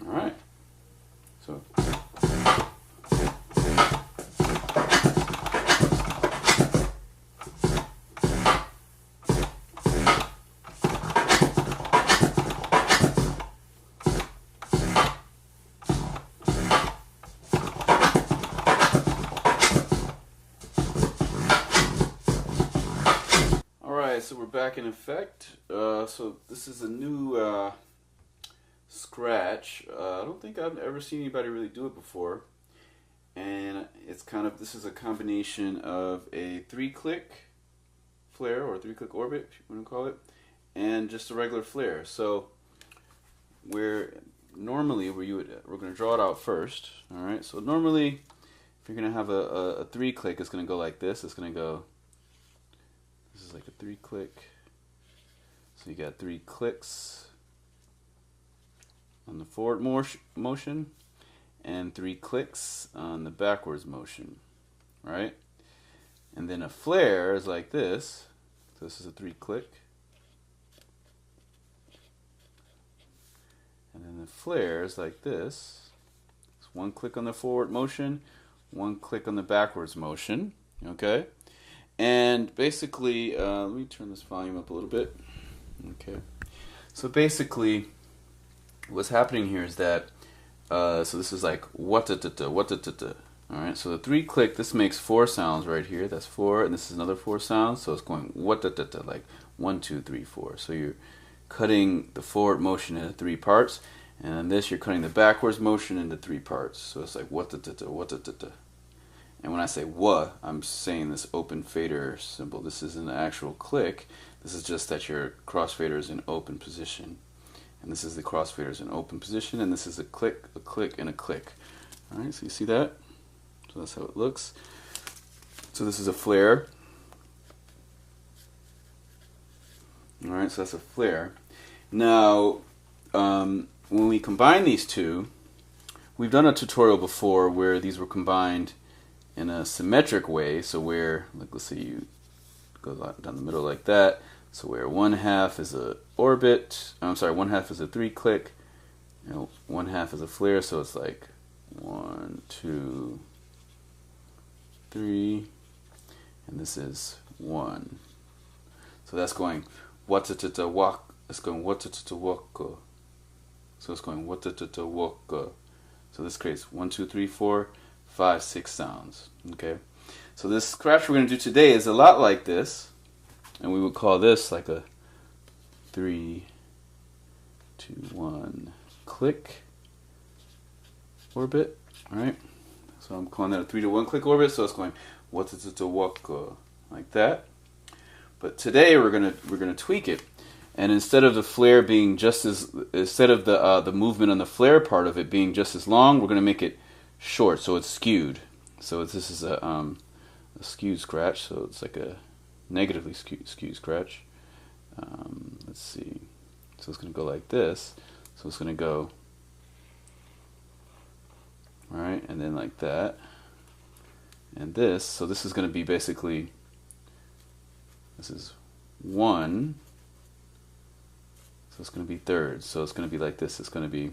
All right. So. So we're back in effect. So this is a new scratch. I don't think I've ever seen anybody really do it before. And it's kind of, this is a combination of a 3-click flare, or 3-click orbit, if you want to call it, and just a regular flare. So we're normally, we're going to draw it out first. All right. So normally, if you're going to have a 3-click, it's going to go like this. It's going to go. This is like a 3-click. So you got 3 clicks on the forward motion and 3 clicks on the backwards motion, right? And then a flare is like this. So this is a 3-click. And then the flare is like this. It's 1 click on the forward motion, 1 click on the backwards motion, okay? And basically, let me turn this volume up a little bit. Okay. So basically, what's happening here is that, so this is like what-ta-ta-ta, what-ta-ta-ta. Alright, so the 3-click, this makes 4 sounds right here. That's 4, and this is another 4 sounds. So it's going what-ta-ta-ta, like 1, 2, 3, 4. So you're cutting the forward motion into 3 parts, and then this, you're cutting the backwards motion into 3 parts. So it's like what-ta-ta-ta, what-ta-ta-ta. And when I say wha, I'm saying this open fader symbol. This isn't an actual click. This is just that your crossfader is in open position. And this is the crossfader is in open position, and this is a click, and a click. Alright, so you see that? So that's how it looks. So this is a flare. Alright, so that's a flare. Now, when we combine these two, we've done a tutorial before where these were combined in a symmetric way, so where, like, let's say you go down the middle like that, so where 1/2 is a orbit, I'm sorry, 1/2 is a 3-click, you know, 1/2 is a flare, so it's like 1, 2, 3, and this is 1. So that's going what-ta-ta-ta walk, it's going what-ta-ta-ta walk, so it's going what-ta-ta-ta walk. So this creates 1, 2, 3, 4, 5, 6 sounds. Okay, so this scratch we're going to do today is a lot like this, and we would call this like a 3, 2, 1 click orbit. All right, so I'm calling that a 3 to 1 click orbit. So it's going what to walk like that. But today we're gonna tweak it, and instead of the flare being just as, instead of the movement on the flare part of it being just as long, we're gonna make it short, so it's skewed. So this is a skewed scratch, so it's like a negatively skewed scratch. Let's see. So it's going to go like this. So it's going to go, right, and then like that, and this. So this is going to be basically, this is 1. So it's going to be thirds. So it's going to be like this. It's going to be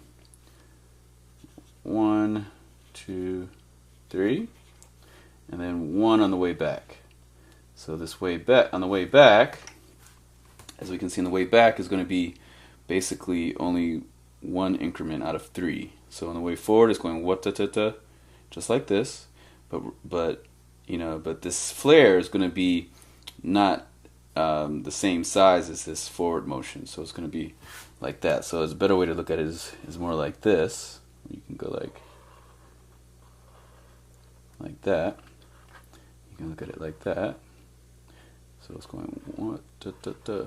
1, 2, 3, and then 1 on the way back. So this way back, on the way back, as we can see, on the way back is going to be basically only 1 increment out of 3. So on the way forward it's going what-ta-ta-ta, just like this, but you know, but this flare is going to be not the same size as this forward motion. So it's going to be like that. So it's a better way to look at it is more like this. You can go like that. You can look at it like that. So it's going what-ta-ta-ta.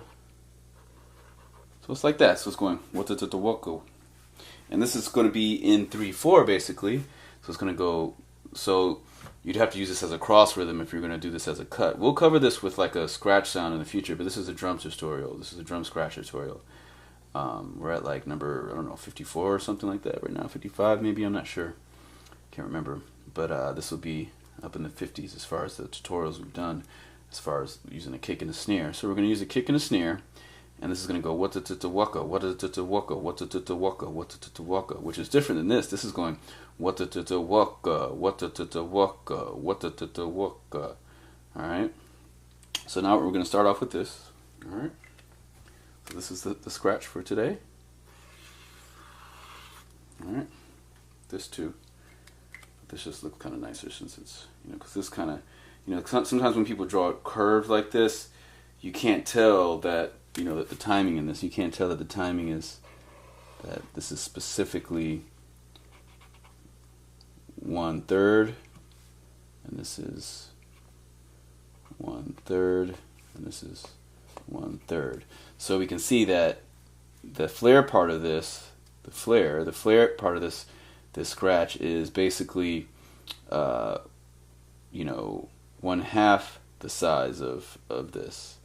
So it's like that. So it's going what-ta-ta-ta wako. And this is going to be in 3/4 basically. So it's going to go. So you'd have to use this as a cross rhythm if you're going to do this as a cut. We'll cover this with like a scratch sound in the future, but this is a drum tutorial. This is a drum scratch tutorial. We're at like number, I don't know, 54 or something like that right now. 55 maybe, I'm not sure. Can't remember. But this will be up in the 50s as far as the tutorials we've done, as far as using a kick and a snare. So we're going to use a kick and a snare, and this is going to go waka, waka, waka, waka, waka, which is different than this. This is going waka, waka, waka. All right. So now we're going to start off with this. All right. So this is the scratch for today. All right. This too. This just looks kind of nicer since it's, because this kind of, sometimes when people draw it curved like this, you can't tell that, that the timing in this, you can't tell that the timing is, that this is specifically 1/3, and this is 1/3, and this is 1/3. So we can see that the flare part of this, the flare part of this scratch is basically, 1/2 the size of this,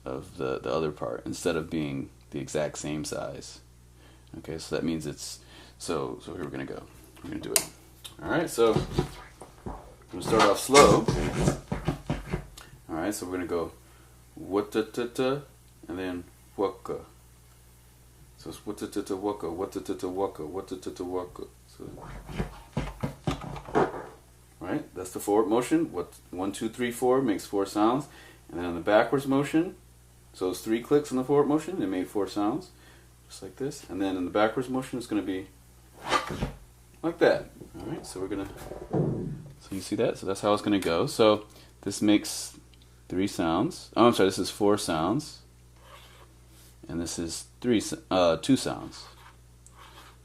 of the other part, instead of being the exact same size. Okay, so that means it's, so here we're going to go. We're going to do it. Alright, so I'm going to start off slow. Alright, so we're going to go wata-ta-ta, and then waka. So it's wata-ta-ta waka, wata-ta-ta waka, wata-ta-ta waka. So, right, that's the forward motion. 1, 2, 3, 4 makes 4 sounds, and then on the backwards motion, so it's 3 clicks on the forward motion. They made 4 sounds, just like this. And then in the backwards motion, it's going to be like that. All right, so we're gonna. So you see that? So that's how it's going to go. So this makes 3 sounds. Oh, I'm sorry. This is 4 sounds, and this is 2 sounds.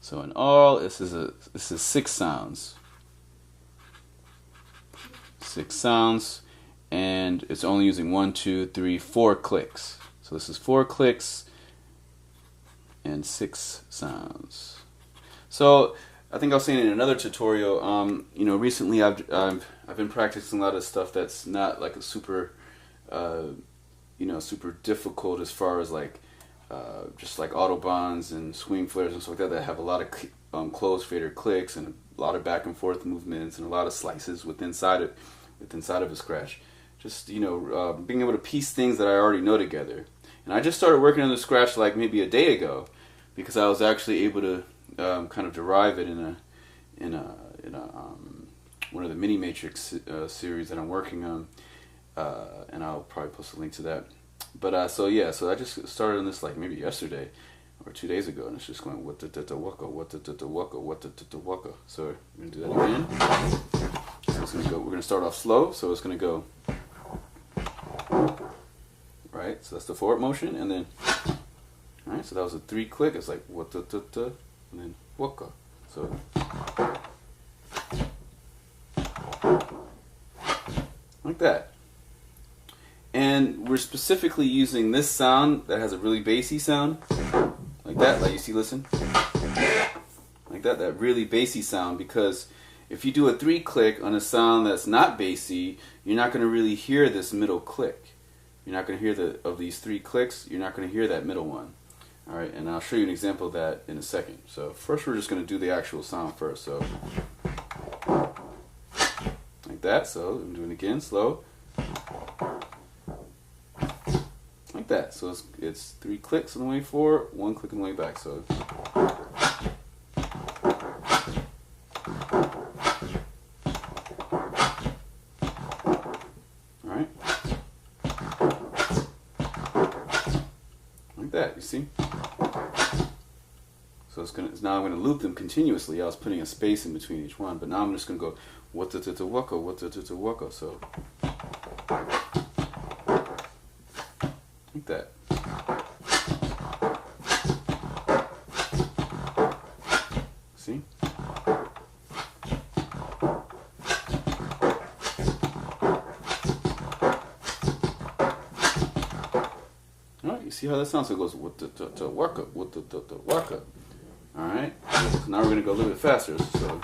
So in all, this is 6 sounds. 6 sounds, and it's only using 1, 2, 3, 4 clicks. So this is 4 clicks and 6 sounds. So I think I was saying in another tutorial, recently I've been practicing a lot of stuff that's not like a super, super difficult as far as like just like autobahns and swing flares and stuff like that have a lot of closed fader clicks and a lot of back and forth movements and a lot of slices within inside of a scratch. Just being able to piece things that I already know together. And I just started working on the scratch like maybe a day ago, because I was actually able to kind of derive it in one of the mini matrix series that I'm working on, and I'll probably post a link to that. But so I just started on this like maybe yesterday or 2 days ago, and it's just going wata-ta-ta waka, wata-ta-ta waka, wata-ta-ta waka. So we're gonna do that again. So it's gonna go. We're gonna start off slow. So it's gonna go right. So that's the forward motion, and then all right. So that was a 3 click. It's like wata-ta-ta, and then waka. So like that. And we're specifically using this sound that has a really bassy sound, like that, like you see, listen, like that really bassy sound, because if you do a 3 click on a sound that's not bassy, you're not going to really hear this middle click. You're not going to hear of these 3 clicks, you're not going to hear that middle one. Alright, and I'll show you an example of that in a second. So first we're just going to do the actual sound first. So like that. So I'm doing it again, slow. Like that. So it's 3 clicks on the way forward, 1 click on the way back. So alright. Like that, you see? So now I'm going to loop them continuously. I was putting a space in between each one, but now I'm just going to go wata-ta-ta waka, wata-ta-ta waka. So like that. See? Alright, you see how that sounds? So it goes wata-ta-ta waka, wata-ta-ta waka. Alright, so now we're going to go a little bit faster. So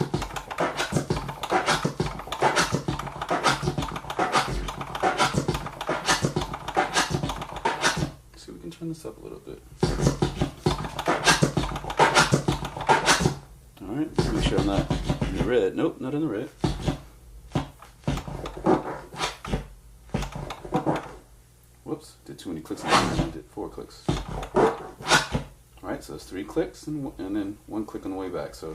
turn this up a little bit. Alright, make sure I'm not in the red. Nope, not in the red. Whoops, did too many clicks on the red. I did 4 clicks. right, so it's 3 clicks and then 1 click on the way back. So.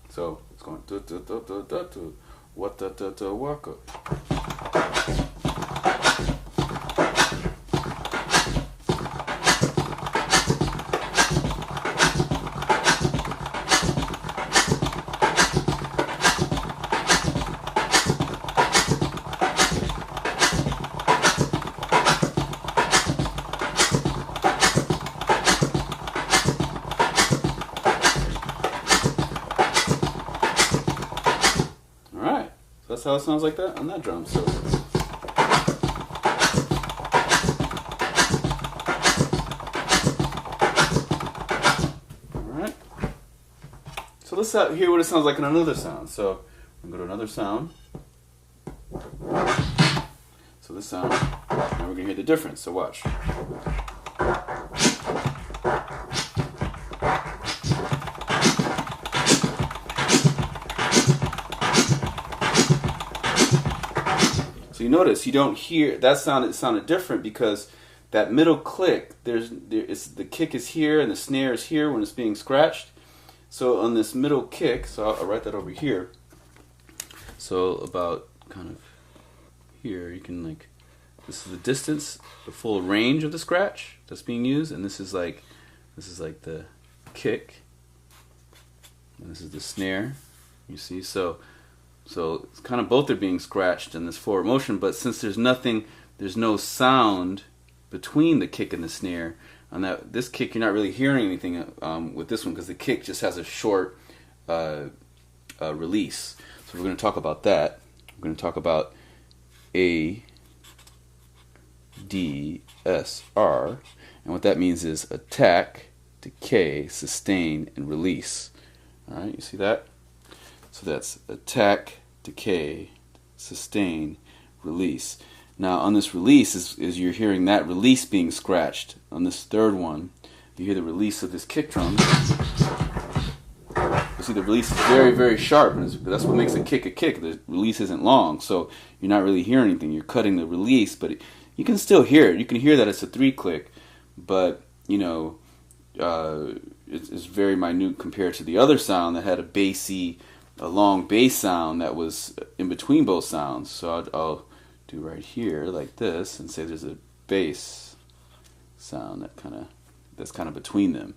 So it's going do do do do do do what da da da waka. That's how it sounds like that on that drum. So, all right. So let's hear what it sounds like in another sound. So I'm gonna go to another sound. So this sound, now we're gonna hear the difference. So watch. You notice you don't hear that sound. It sounded different because that middle click. The kick is here and the snare is here when it's being scratched. So on this middle kick, so I'll write that over here. So about kind of here, you can like, this is the distance, the full range of the scratch that's being used, and this is like the kick, and this is the snare. You see, so it's kind of both are being scratched in this forward motion, but since there's no sound between the kick and the snare, on this kick you're not really hearing anything with this one because the kick just has a short release. So we're going to talk about that. We're going to talk about A, D, S, R, and what that means is attack, decay, sustain, and release. All right, you see that? So that's attack, decay, sustain, release. Now on this release is you're hearing that release being scratched. On this third one, you hear the release of this kick drum. You see the release is very, very sharp, and that's what makes a kick a kick. The release isn't long, so you're not really hearing anything. You're cutting the release, but you can still hear it. You can hear that it's a 3-click, but you know it's very minute compared to the other sound that had a long bass sound that was in between both sounds. So I'll do right here like this and say there's a bass sound that's kind of between them.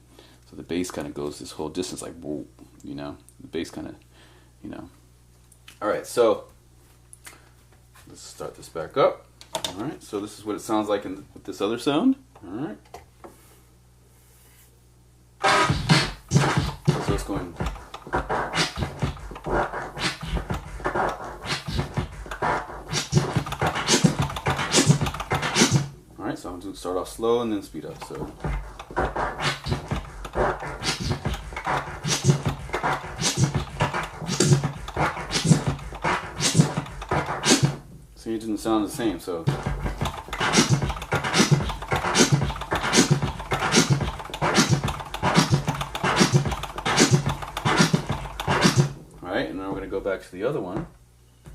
So the bass kind of goes this whole distance like whoa, you know. The bass kind of, you know. All right, so let's start this back up. All right, so this is what it sounds like with this other sound. All right. So it's going. Alright, so I'm going to start off slow and then speed up. So it didn't sound the same, so alright, and now we're going to go back to the other one.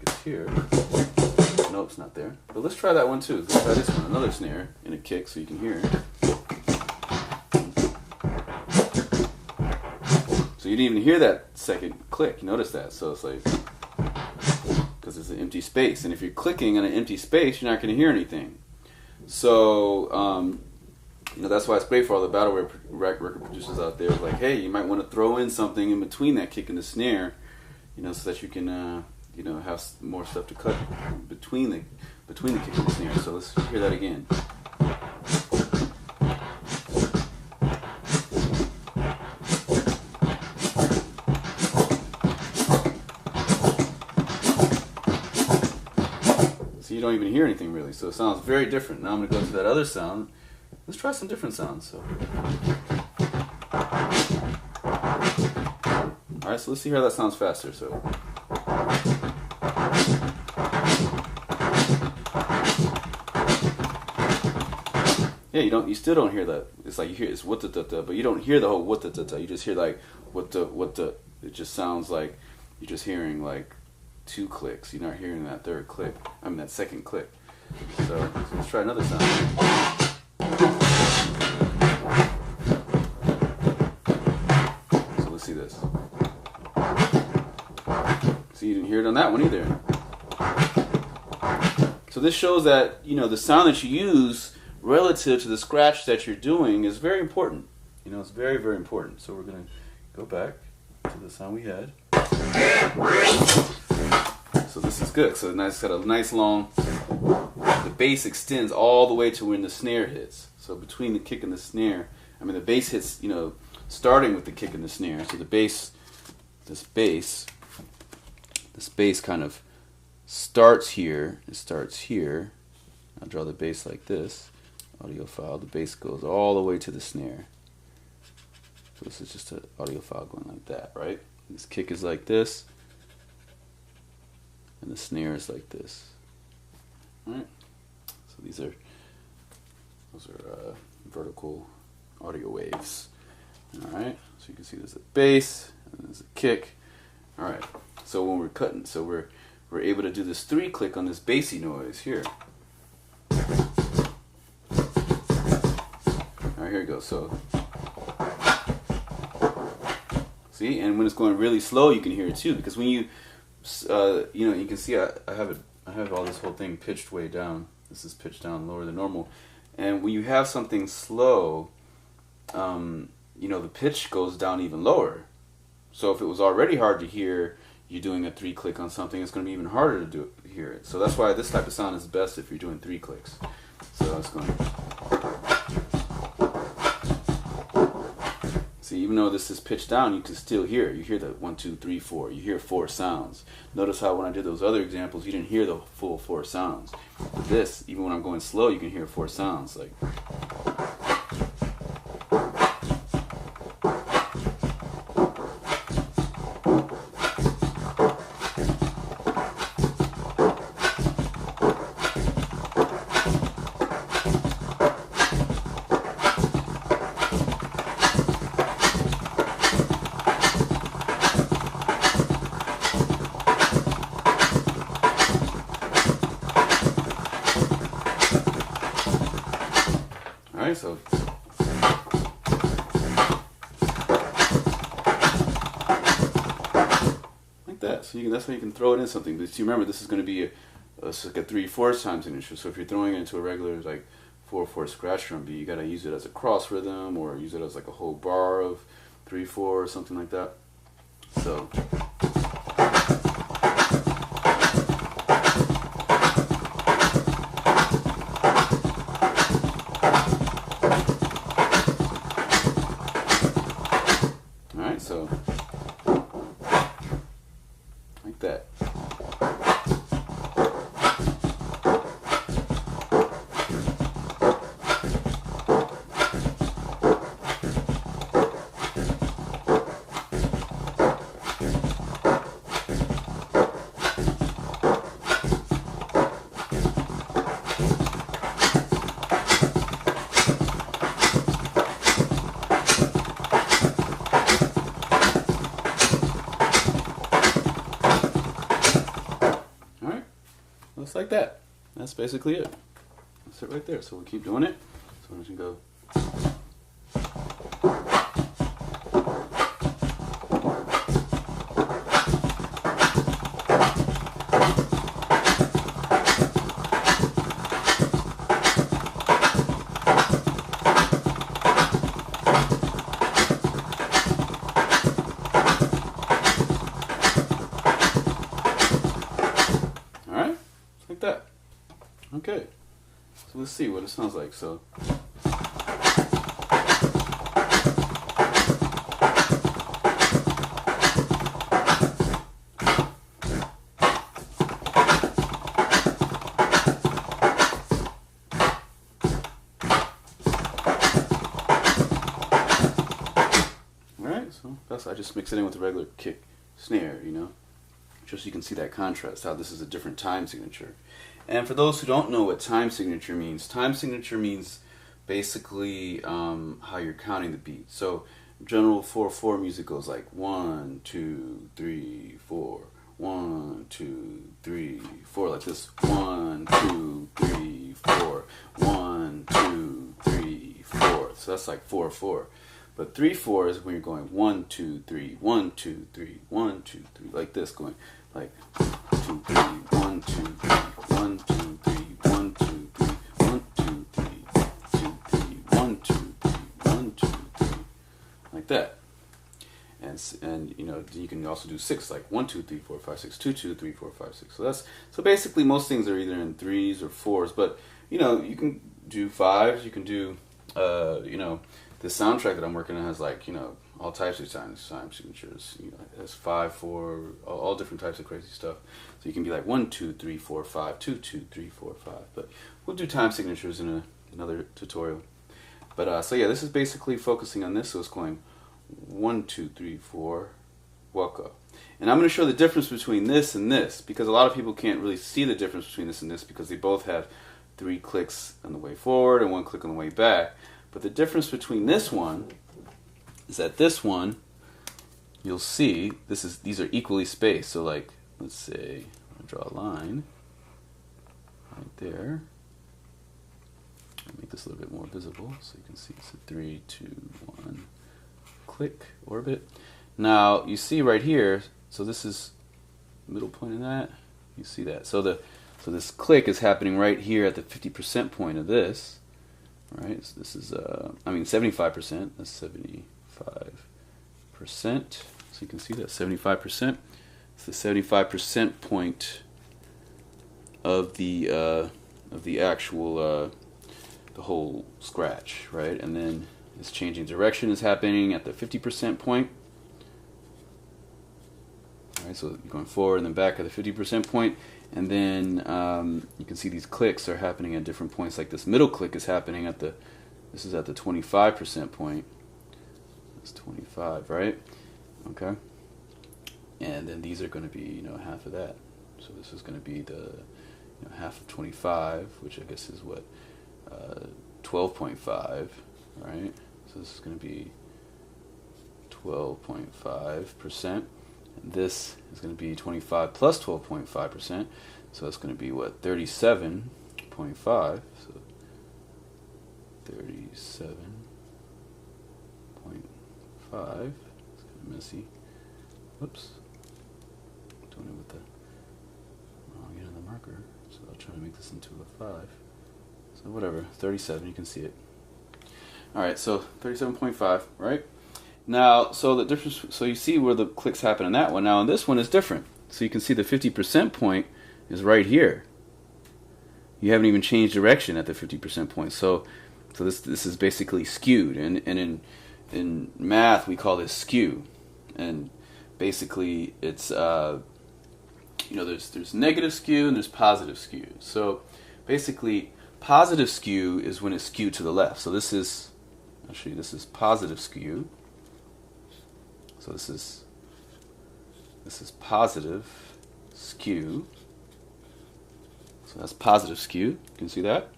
It's here. Nope, it's not there. But let's try that one too. Let's try this one, another snare and a kick so you can hear it. So you didn't even hear that second click. You notice that? So it's like, because it's an empty space. And if you're clicking on an empty space, you're not going to hear anything. So, you know, that's why it's great for all the battle record producers out there. Like, hey, you might want to throw in something in between that kick and the snare, you know, so that you can, you know, have more stuff to cut between the kick and the snare. So let's hear that again. So you don't even hear anything really. So it sounds very different. Now I'm going to go to that other sound. Let's try some different sounds. So, all right. So let's see how that sounds faster. So. Yeah, you still don't hear that. It's like you hear it's what the da da, but you don't hear the whole what the da da. You just hear like what the. It just sounds like you're just hearing like 2 clicks. You're not hearing that third click. I mean that second click. So let's try another sound. So let's see this. See, you didn't hear it on that one either. So this shows that, you know, the sound that you use relative to the scratch that you're doing is very important. You know, it's very, very important. So we're going to go back to the sound we had. So this is good. So it's got a nice long, the bass extends all the way to when the snare hits. So between the kick and the snare, I mean the bass hits, you know, starting with the kick and the snare. So the bass, this bass kind of starts here. It starts here. I'll draw the bass like this. Audio file. The bass goes all the way to the snare. So this is just an audio file going like that, right? This kick is like this, and the snare is like this. All right. So those are vertical audio waves. All right. So you can see there's a bass and there's a kick. All right. So when we're cutting, so we're able to do this 3-click on this bassy noise here. All right, here we go. So see, and when it's going really slow, you can hear it too, because when you you know, you can see I have all this whole thing pitched way down. This is pitched down lower than normal, and when you have something slow, you know, the pitch goes down even lower. So if it was already hard to hear you doing a 3-click on something, it's going to be even harder to hear it. So that's why this type of sound is best if you're doing 3 clicks. So that's going. See, even though this is pitched down, you can still hear it. You hear the 1, 2, 3, 4. You hear 4 sounds. Notice how when I did those other examples, you didn't hear the full 4 sounds. With this, even when I'm going slow, you can hear 4 sounds. Like. Alright, so like that. So that's how you can throw it in something. But you remember, this is going to be like a 3/4 time signature. So if you're throwing it into a regular like 4/4 scratch drum beat, you got to use it as a cross rhythm, or use it as like a whole bar of 3/4 or something like that. So. So, like that. Looks like that. That's basically it. That's it right there. So we'll keep doing it. So we can go. That. Okay, so let's see what it sounds like. So alright, so that's, I just mix it in with the regular kick snare, you know, just so you can see that contrast, how this is a different time signature. And for those who don't know what time signature means basically how you're counting the beat. So general 4/4 music goes like 1, 2, 3, 4. 1, 2, 3, 4, like this. 1, 2, 3, 4. 1, 2, 3, 4. So that's like 4/4. But 3/4 is when you're going 1, 2, 3, 1, 2, 3, 1, 2, 3, like this, going like 2, 3, 1, 2, 3, 1, 2, 3, 1, 2, 3, 1, 2, 3, 2, 3, 1, 2, 3, 1, 2, 3, like that. And you know, you can also do 6, like 1, 2, 3, 4, 5, 6, 2, 2, 3, 4, 5, 6. So basically most things are either in 3s or 4s, but you know, you can do 5s, you can do you know, the soundtrack that I'm working on has, like, you know, all types of time signatures. You know, it has 5, 4, all different types of crazy stuff. So you can be like 1, 2, 3, 4, 5, 2, 2, 3, 4, 5. But we'll do time signatures in another tutorial. But so yeah, this is basically focusing on this. So it's going 1, 2, 3, 4, waka. And I'm going to show the difference between this and this, because a lot of people can't really see the difference between this and this, because they both have 3 clicks on the way forward and 1 click on the way back. But the difference between this one is that this one, you'll see, these are equally spaced. So like, let's say, I'll draw a line right there. I'll make this a little bit more visible so you can see it's a 3, 2, 1 click orbit. Now you see right here, so this is the middle point of that. You see that. So this click is happening right here at the 50% point of this. Right, so this is, 75%, that's 75%, so you can see that 75%, it's the 75% point of the actual, the whole scratch, right, and then this changing direction is happening at the 50% point, right, so you're going forward and then back at the 50% point. And then you can see these clicks are happening at different points. Like this middle click is happening at this is at the 25% point. That's 25, right? Okay. And then these are going to be, you know, half of that. So this is going to be the half of 25, which I guess is what, 12.5, right? So this is going to be 12.5%. And this is going to be 25 plus 12.5%, so that's going to be what, 37.5. So 37.5. It's kind of messy. Whoops. Doing it with the wrong end of the marker. So I'll try to make this into a 5. So whatever, 37. You can see it. All right, so 37.5, right? Now, so the difference, so you see where the clicks happen in that one. Now, in this one is different. So you can see the 50% point is right here. You haven't even changed direction at the 50% point. So this is basically skewed, and in math we call this skew. And basically it's there's negative skew and there's positive skew. So basically positive skew is when it's skewed to the left. So this is, I'll show you, this is positive skew. So this is positive skew. So that's positive skew. You can see that.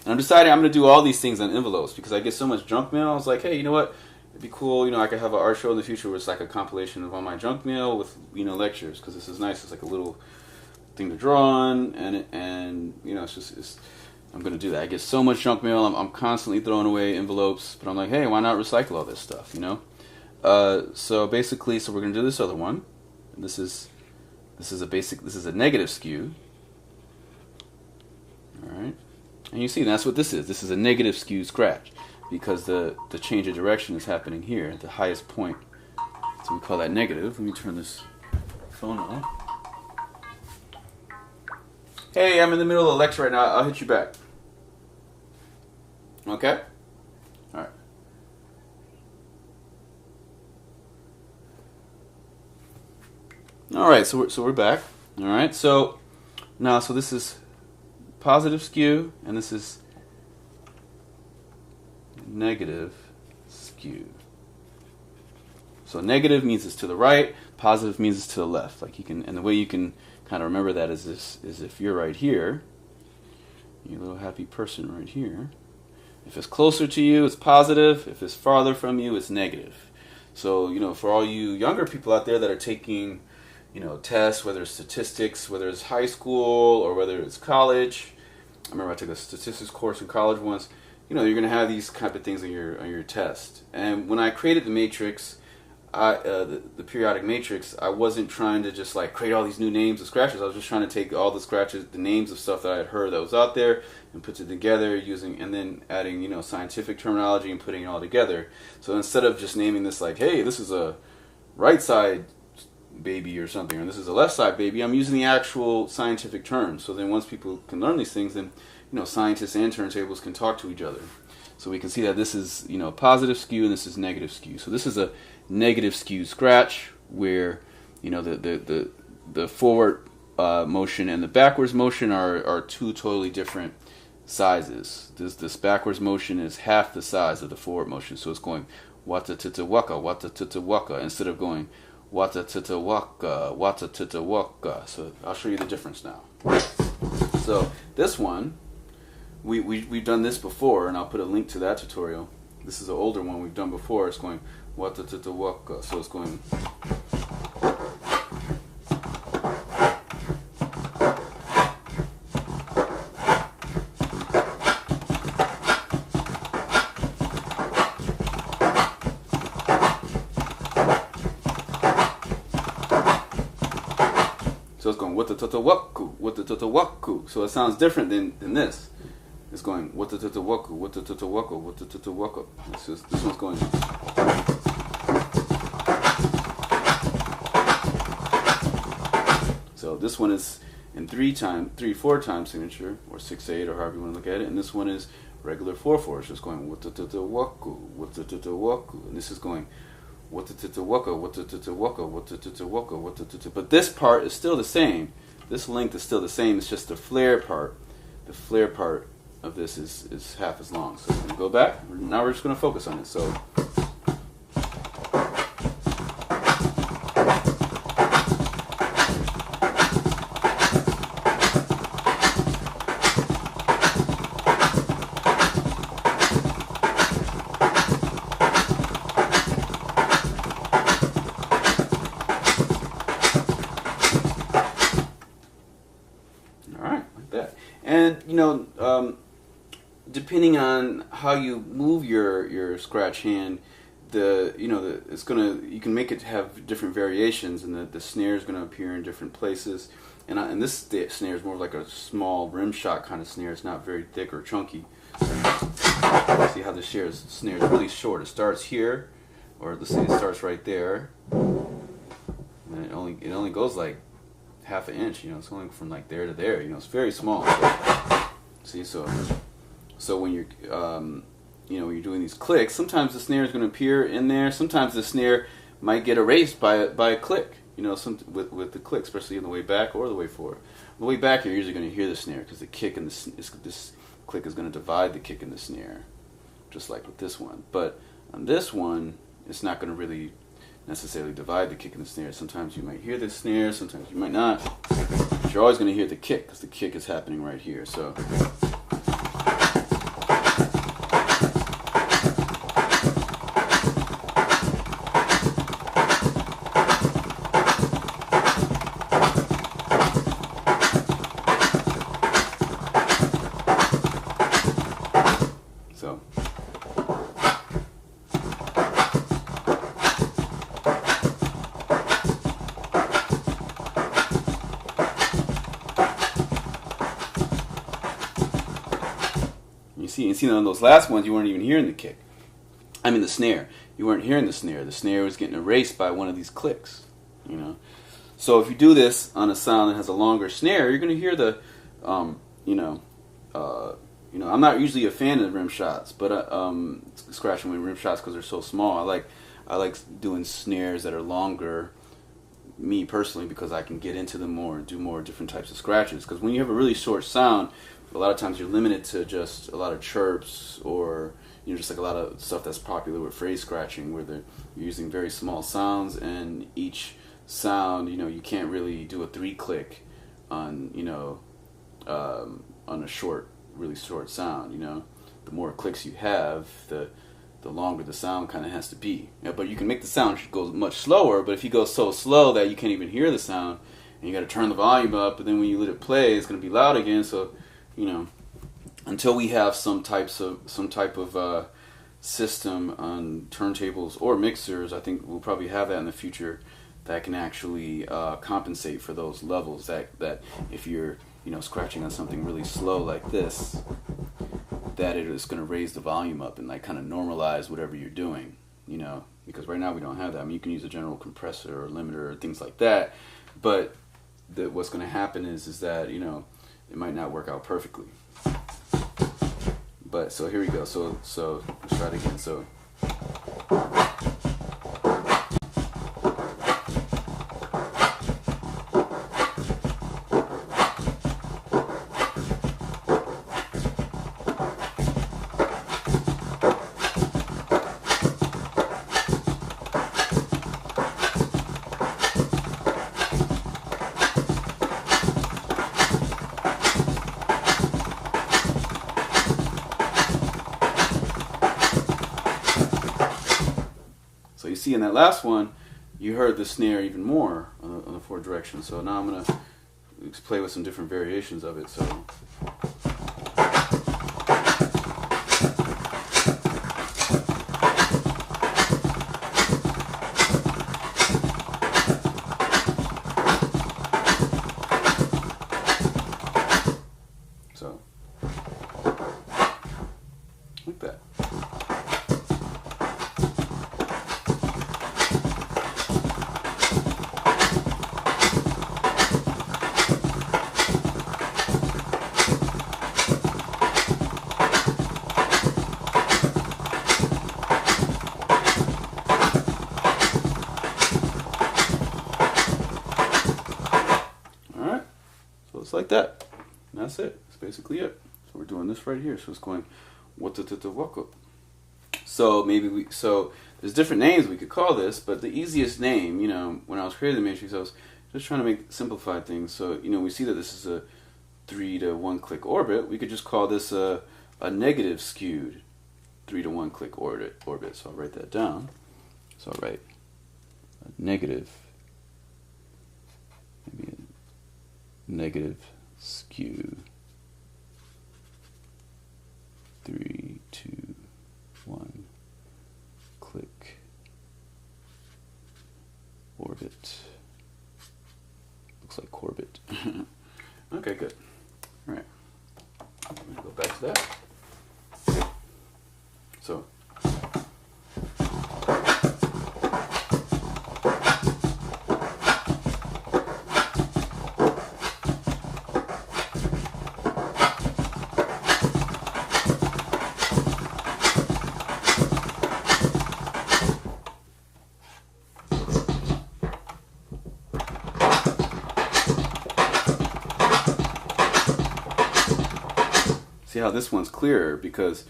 And I'm deciding I'm going to do all these things on envelopes because I get so much junk mail. I was like, hey, you know what? It'd be cool. You know, I could have an art show in the future where it's like a compilation of all my junk mail with, you know, lectures, because this is nice. It's like a little thing to draw on, and you know, I'm going to do that. I get so much junk mail. I'm constantly throwing away envelopes, but I'm like, hey, why not recycle all this stuff? You know. So basically, we're going to do this other one. This is a negative skew. All right, and you see that's what this is. This is a negative skew scratch because the change of direction is happening here at the highest point. So we call that negative. Let me turn this phone on. Hey, I'm in the middle of a lecture right now. I'll hit you back. Okay? All right. All right, so we're back. All right, so now, so this is positive skew, and this is negative skew. So negative means it's to the right, positive means it's to the left. Like you can, and the way you can kind of remember that is this: is if you're right here, you little happy person right here. If it's closer to you, it's positive. If it's farther from you, it's negative. So, for all you younger people out there that are taking, tests, whether it's statistics, whether it's high school or whether it's college. I remember I took a statistics course in college once. You're going to have these type of things on your test. And when I created the matrix, the periodic matrix, I wasn't trying to just like create all these new names of scratches. I was just trying to take all the scratches, the names of stuff that I had heard that was out there, and put it together and then adding, scientific terminology and putting it all together. So instead of just naming this like, hey, this is a right side baby or something, or this is a left side baby, I'm using the actual scientific terms. So then once people can learn these things, then scientists and turntables can talk to each other. So we can see that this is positive skew and this is negative skew. So this is a negative skew scratch where the forward motion and the backwards motion are two totally different sizes. This backwards motion is half the size of the forward motion, so it's going wata tita waka instead of going wata tita waka. So I'll show you the difference now. So this one, we've done this before, and I'll put a link to that tutorial. This is an older one we've done before. It's going wata tita waka. So it's going. So it's going wata tata waku. So it sounds different than this. It's going wata tata waku. This one's going. So this one is in 3/4 time signature, or 6/8, or however you want to look at it, and this one is regular 4/4. It's just going wata tata waku, and this is going wata tata waka. But this part is still the same. This length is still the same. It's just the flare part. The flare part of this is half as long. So we're going to go back. Now we're just going to focus on it. So. And depending on how you move your scratch hand, you can make it have different variations, and the snare is going to appear in different places. And this snare is more like a small rim shot kind of snare. It's not very thick or chunky. See how the snare is really short. It starts here, or let's say it starts right there, and it only goes like half an inch. It's only from like there to there. It's very small. See, so when you're when you're doing these clicks, sometimes the snare is going to appear in there. Sometimes the snare might get erased by a click. With the click, especially on the way back or the way forward. On the way back, you're usually going to hear the snare because the kick and this click is going to divide the kick and the snare, just like with this one. But on this one, it's not going to really necessarily divide the kick and the snare. Sometimes you might hear the snare, sometimes you might not. But you're always going to hear the kick because the kick is happening right here. So. You see on those last ones, you weren't even hearing the kick. I mean the snare. You weren't hearing the snare. The snare was getting erased by one of these clicks. So if you do this on a sound that has a longer snare, you're going to hear the, I'm not usually a fan of rim shots, but scratching with rim shots because they're so small. I like doing snares that are longer. Me personally, because I can get into them more and do more different types of scratches. Because when you have a really short sound, a lot of times you're limited to just a lot of chirps or just like a lot of stuff that's popular with phrase scratching, where you're using very small sounds, and each sound, you can't really do a 3-click on on a really short sound. The more clicks you have, the the longer the sound kind of has to be. Yeah, but you can make the sound go much slower, but if you go so slow that you can't even hear the sound, and you got to turn the volume up, but then when you let it play, it's going to be loud again. So, you know, until we have some type of system on turntables or mixers, I think we'll probably have that in the future that can actually compensate for those levels. That if you're, you know, scratching on something really slow like this, that it is going to raise the volume up and like kind of normalize whatever you're doing, you know, because right now we don't have that. I mean, you can use a general compressor or limiter or things like that, but what's going to happen is that, you know, it might not work out perfectly. But so here we go. So let's try it again. So. So you see in that last one, you heard the snare even more on the 4 direction. So now I'm going to play with some different variations of it. So. Like that. It's like that. And that's it. That's basically it. So we're doing this right here. So it's going waka. So maybe so there's different names we could call this, but the easiest name, you know, when I was creating the matrix, I was just trying to simplify things. So, you know, we see that this is a 3 to 1 click orbit. We could just call this a negative skewed 3 to 1 click orbit. So I'll write that down. So I'll write a negative, maybe a negative skew 3 to 1 click orbit. Looks like Corbett. Okay, good. All right. I'm going to go back to that. So. See how this one's clearer because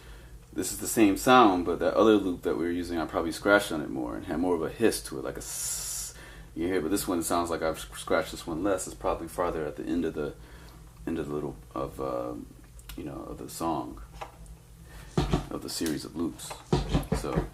this is the same sound, but that other loop that we were using, I probably scratched on it more and had more of a hiss to it, like a sss. You hear, but this one sounds like I've scratched this one less. It's probably farther at the end of the little of you know, of the song, of the series of loops. So.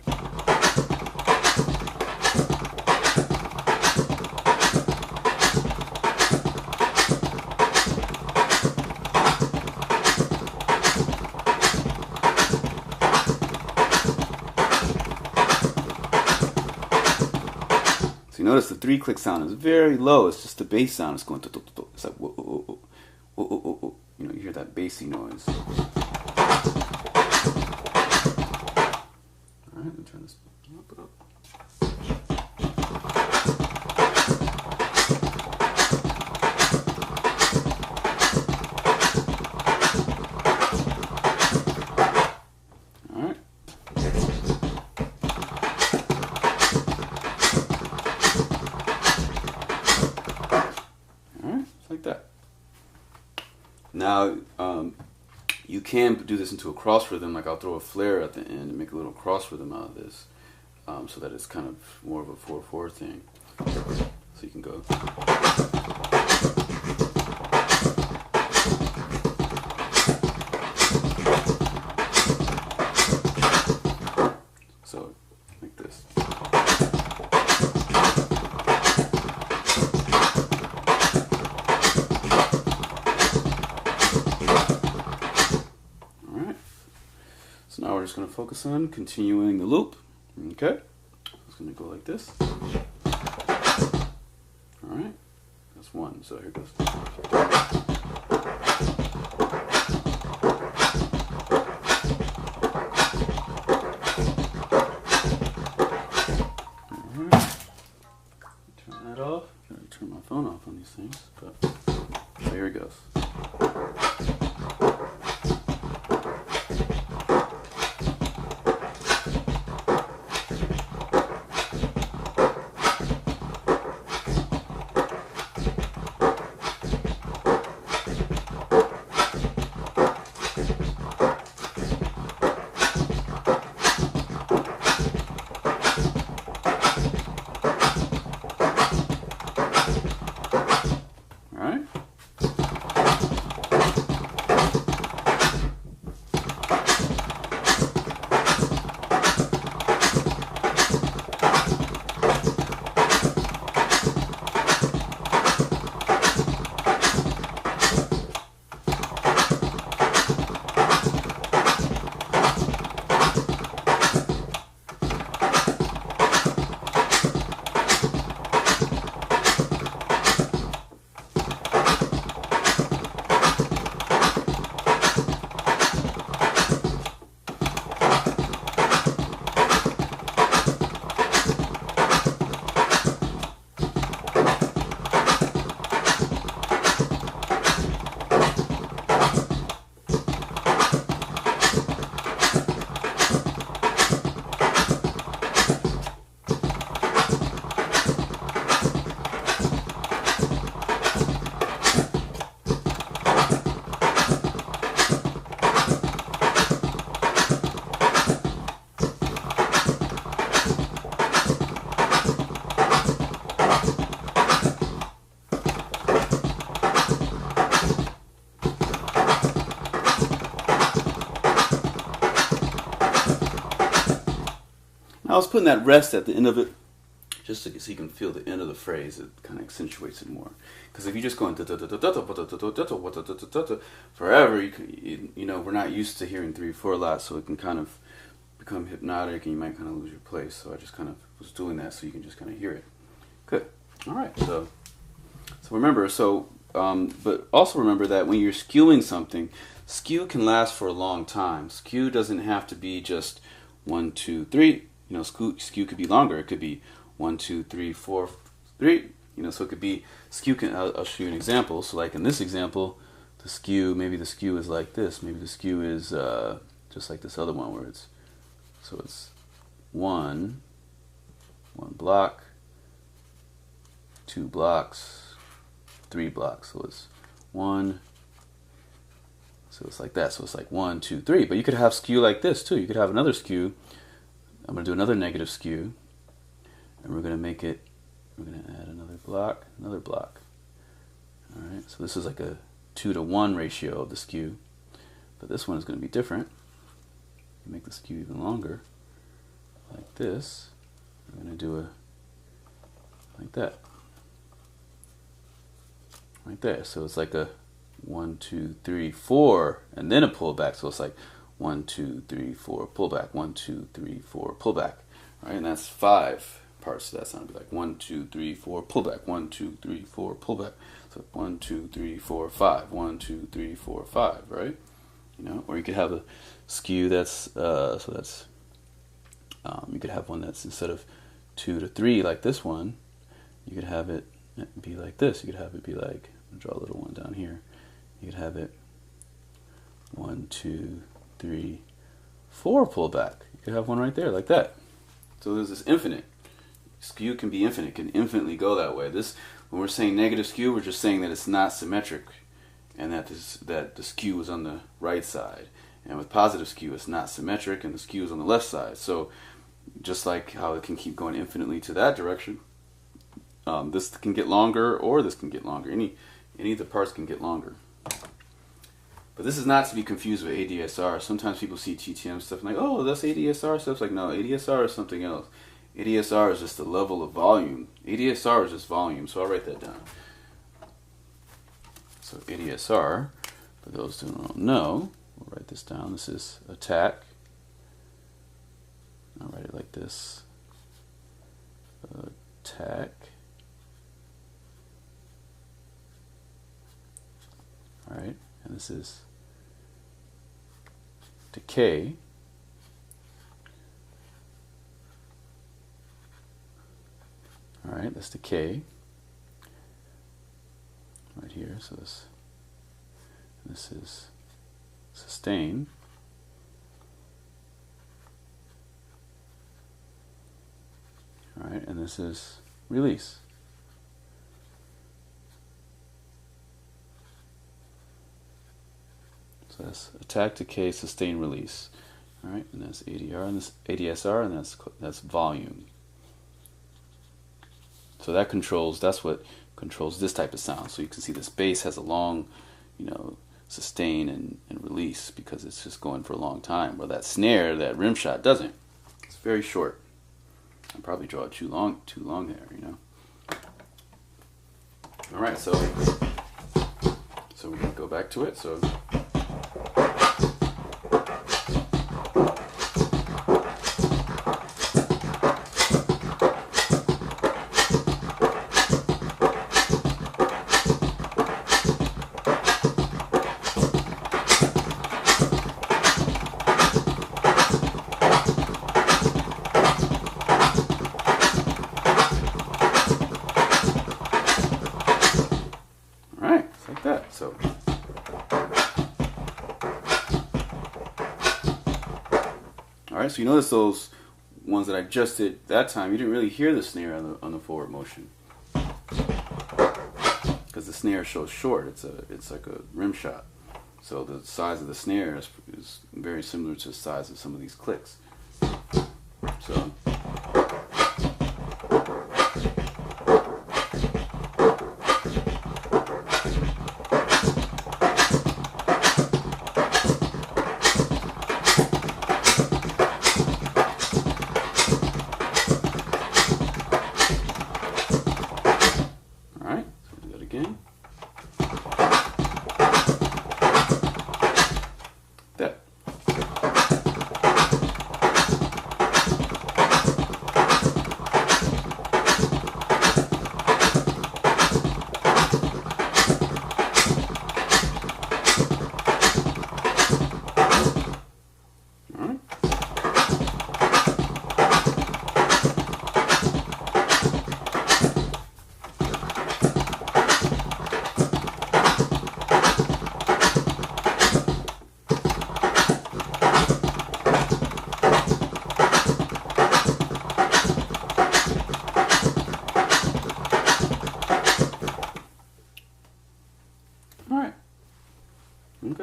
Notice the 3-click sound is very low. It's just the bass sound. It's going. It's like whoa, whoa, whoa, whoa, whoa, whoa. You know, you hear that bassy noise. All right, let me turn this up. Now, you can do this into a cross rhythm, like I'll throw a flare at the end and make a little cross rhythm out of this, so that it's kind of more of a 4/4 thing. So you can go. just going to focus on continuing the loop. Okay, it's going to go like this. All right, that's one. So here it goes. Off. I'm going to turn my phone off on these things, but so here it goes. I was putting that rest at the end of it, just so you can feel the end of the phrase. It kind of accentuates it more. Because if you just go forever, you know, we're not used to hearing 3/4 a lot, so it can kind of become hypnotic, and you might kind of lose your place. So I just kind of was doing that so you can just kind of hear it. Good. All right. So remember. But also remember that when you're skewing something, skew can last for a long time. Skew doesn't have to be just 1, 2, 3. You know, skew could be longer. It could be 1, 2, 3, 4, 3. You know, so it could be skew. I'll show you an example. So, like in this example, the skew, maybe the skew is like this. Maybe the skew is just like this other one, where it's one block, 2 blocks, 3 blocks. So it's 1. So it's like that. So it's like 1, 2, 3. But you could have skew like this too. You could have another skew. I'm going to do another negative skew, and we're going to add another block. All right, so this is like a 2-to-1 ratio of the skew, but this one is going to be different. Make the skew even longer, like this. I'm going to do like that, right there. So it's like a 1, 2, 3, 4, and then a pullback. So it's like 1, 2, 3, 4, pull back. 1, 2, 3, 4, pull back. Right, and that's 5 parts. So that's going to be like 1, 2, 3, 4, pull back. 1, 2, 3, 4, pull back. So 1, 2, 3, 4, 5. 1, 2, 3, 4, 5. Right? You know, or you could have a skew that's you could have one that's instead of 2 to 3 like this one, you could have it be like this. You could have it be like, I'll draw a little one down here. You could have it 1, 2, 3, 4 pull back. You could have one right there like that. So there's this infinite. Skew can be infinite, can infinitely go that way. This, when we're saying negative skew, we're just saying that it's not symmetric, and that the skew is on the right side. And with positive skew, it's not symmetric, and the skew is on the left side. So just like how it can keep going infinitely to that direction, this can get longer, or this can get longer. Any of the parts can get longer. But this is not to be confused with ADSR. Sometimes people see TTM stuff and like, oh, that's ADSR stuff. It's like, no, ADSR is something else. ADSR is just the level of volume. ADSR is just volume, so I'll write that down. So ADSR, for those who don't know, we'll write this down. This is attack, I'll write it like this. Attack. Alright, and this is decay. Alright, that's decay. Right here, so this is sustain. Alright, and this is release. So that's attack, decay, sustain, release. Alright, and that's ADR and this ADSR, and that's volume. So that's what controls this type of sound. So you can see this bass has a long, sustain and release because it's just going for a long time. Well, that snare, that rim shot doesn't. It's very short. I'll probably draw it too long there, All right, so we're gonna go back to it. So. So alright, so you notice those ones that I just did that time, you didn't really hear the snare on the forward motion because the snare shows short. It's like a rim shot. So the size of the snare is very similar to the size of some of these clicks. So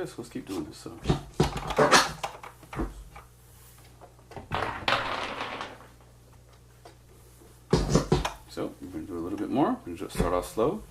okay, so let's keep doing this. So we're going to do a little bit more. We're going to just start off slow.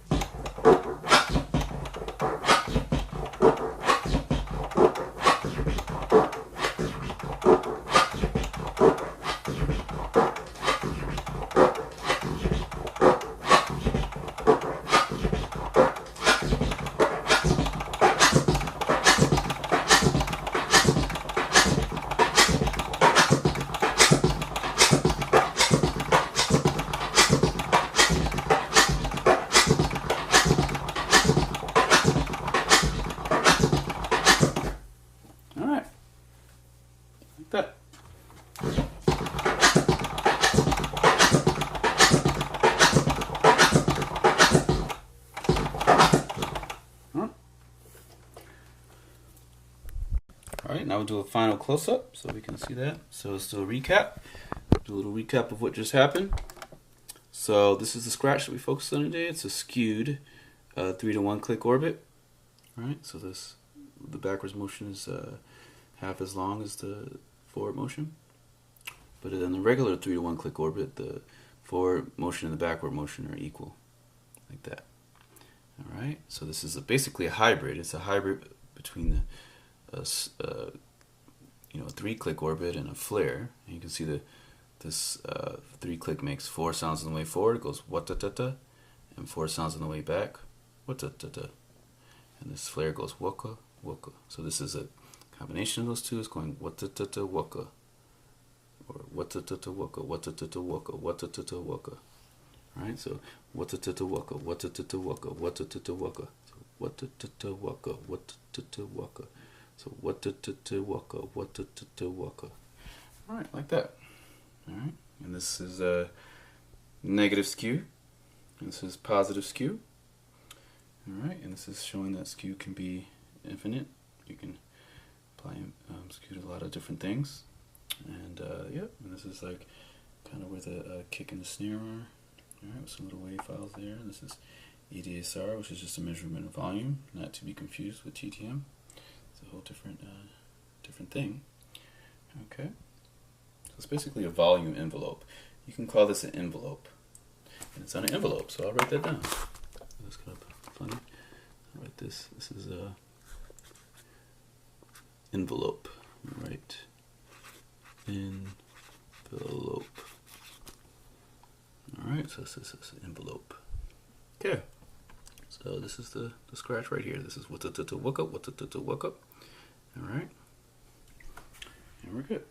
That. Alright, now we'll do a final close-up so we can see that. So let's do a recap. Do a little recap of what just happened. So this is the scratch that we focused on today. It's a skewed 3-to-1 click orbit. Alright, so the backwards motion is half as long as the forward motion. But in the regular 3-to-1 click orbit, the forward motion and the backward motion are equal, like that. Alright, so this is basically a hybrid. It's a hybrid between a 3-click orbit and a flare. And you can see this 3-click makes 4 sounds on the way forward. It goes wa-ta-ta-ta, and 4 sounds on the way back, wa-ta-ta-ta. And this flare goes waka, waka. So this is a combination of those two. It's going wa-ta-ta-ta, waka, or waka, waka. Right? So waka, waka, waka. So waka, waka. So waka. All right, like that. All right, and this is a negative skew. And this is positive skew. All right, and this is showing that skew can be infinite. You can apply skew to a lot of different things. And yep, and this is like kind of where the kick and the snare are. Alright, with some little wave files there. This is EDSR, which is just a measurement of volume, not to be confused with TTM. It's a whole different thing. Okay, so it's basically a volume envelope. You can call this an envelope, and it's on an envelope. So I'll write that down. That's kind of funny. I'll write this. This is a envelope. Right. Envelope. Alright, so this is an envelope. Okay. So this is the scratch right here. This is waka. Alright. And we're good.